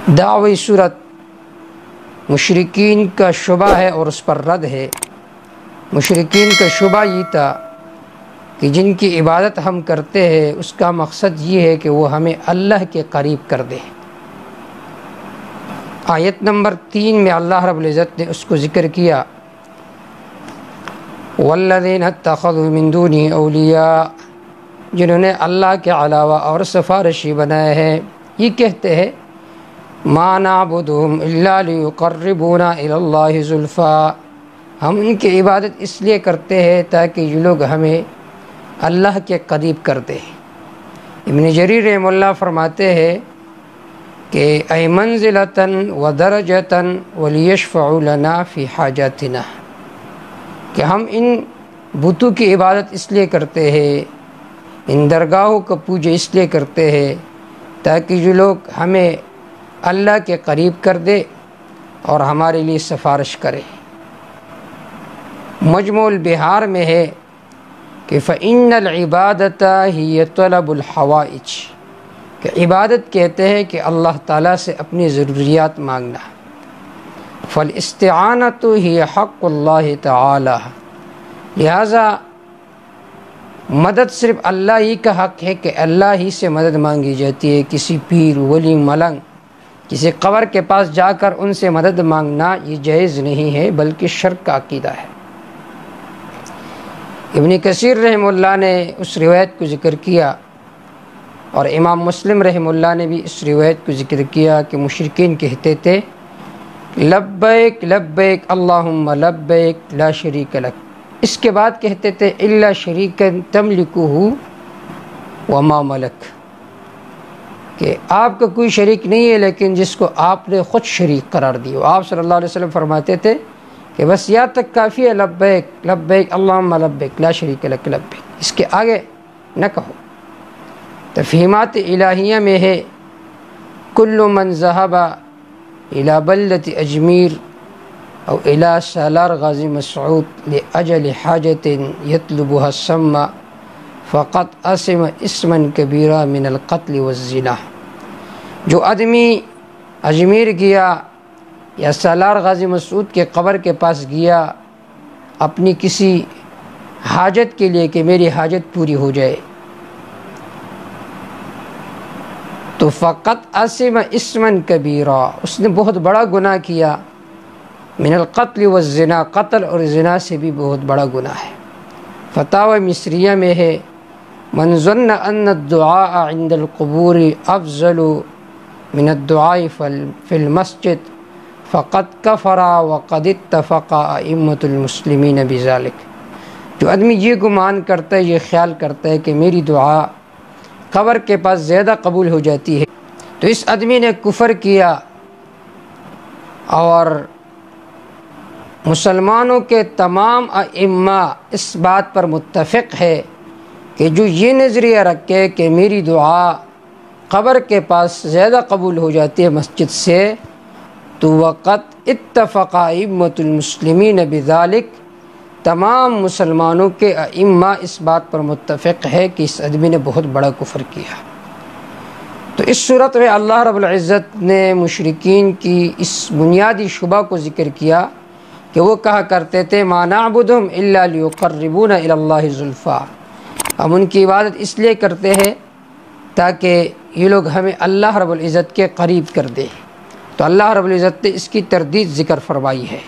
دعوی صورت مشرکین کا شبہ ہے اور اس پر رد ہے۔ مشرکین کا شبہ یہ تھا کہ جن کی عبادت ہم کرتے ہیں اس کا مقصد یہ ہے کہ وہ ہمیں اللہ کے قریب کر دے۔ آیت نمبر 3 میں اللہ رب العزت نے اس کو ذکر کیا، والذین اتخذوا من دونہ اولیاء، جنہوں نے اللہ کے علاوہ اور سفارشی بنائے ہیں، یہ کہتے ہیں ما نعبدهم الا لیقربونا الی اللہ زلفا، ہم ان کی عبادت اس لیے کرتے ہیں تاکہ یہ لوگ ہمیں اللہ کے قریب کر دیں۔ ابن جریر رحمہ اللہ فرماتے ہیں کہ ای منزلۃ و درجۃ ولیشفعوا لنا فی حاجاتنا، کہ ہم ان بتوں کی عبادت اس لیے کرتے ہیں، ان درگاہوں کا پوجا اس لیے کرتے ہیں تاکہ جو لوگ ہمیں اللہ کے قریب کر دے اور ہمارے لیے سفارش کرے۔ مجموع البحار میں ہے کہ فإن العبادة هي طلب الحوائج، کہ عبادت کہتے ہیں کہ اللہ تعالیٰ سے اپنی ضروریات مانگنا۔ فالاستعانة هي حق اللہ تعالی، لہذا مدد صرف اللہ ہی کا حق ہے کہ اللہ ہی سے مدد مانگی جاتی ہے۔ کسی پیر، ولی، ملنگ، کسی قبر کے پاس جا کر ان سے مدد مانگنا یہ جائز نہیں ہے، بلکہ شرک کا عقیدہ ہے۔ ابن کثیر رحمہ اللہ نے اس روایت کو ذکر کیا اور امام مسلم رحمہ اللہ نے بھی اس روایت کو ذکر کیا کہ مشرکین کہتے تھے لبیک لبیک اللہم لبیک لا شریک لک، اس کے بعد کہتے تھے الا شریکا تملکہ وما ملک، کہ آپ کا کوئی شریک نہیں ہے لیکن جس کو آپ نے خود شریک قرار دیا۔ آپ صلی اللہ علیہ وسلم فرماتے تھے کہ بس یہاں تک کافی ہے، لبیک لبیک اللہم لبیک لا شریک لک لبیک، اس کے آگے نہ کہو۔ تفہیمات الہیہ میں ہے کل من ذہب الی بلدۃ اجمیر او الی سالار غازی مسعود لاجل حاجۃ یطلبها السم فقط اسم اسما کبیرا من القتل والزنا، جو آدمی اجمیر گیا یا سالار غازی مسعود کے قبر کے پاس گیا اپنی کسی حاجت کے لیے کہ میری حاجت پوری ہو جائے، تو فقط اسم اسما کبیرا، اس نے بہت بڑا گناہ کیا، من القتل والزنا، قتل اور زنا سے بھی بہت بڑا گناہ ہے۔ فتاوی مصریہ میں ہے من ظن ان الدعاء عند القبور افضل من الدعاء فی المسجد فقد کفر وقد اتفق ائمۃ المسلمین بذلک، جو آدمی یہ گمان کرتا ہے، یہ خیال کرتا ہے کہ میری دعا قبر کے پاس زیادہ قبول ہو جاتی ہے، تو اس آدمی نے کفر کیا، اور مسلمانوں کے تمام ائمہ اس بات پر متفق ہے کہ جو یہ نظریہ رکھے کہ میری دعا قبر کے پاس زیادہ قبول ہو جاتی ہے مسجد سے، تو وقت اتفق ائمۃ المسلمین بذالک، تمام مسلمانوں کے ائمہ اس بات پر متفق ہے کہ اس آدمی نے بہت بڑا کفر کیا۔ تو اس صورت میں اللہ رب العزت نے مشرکین کی اس بنیادی شبہ کو ذکر کیا کہ وہ کہا کرتے تھے ما نعبدہم الا لیقربونا الی اللہ زلفا، ہم ان کی عبادت اس لیے کرتے ہیں تاکہ یہ لوگ ہمیں اللہ رب العزت کے قریب کر دیں۔ تو اللہ رب العزت نے اس کی تردید ذکر فرمائی ہے۔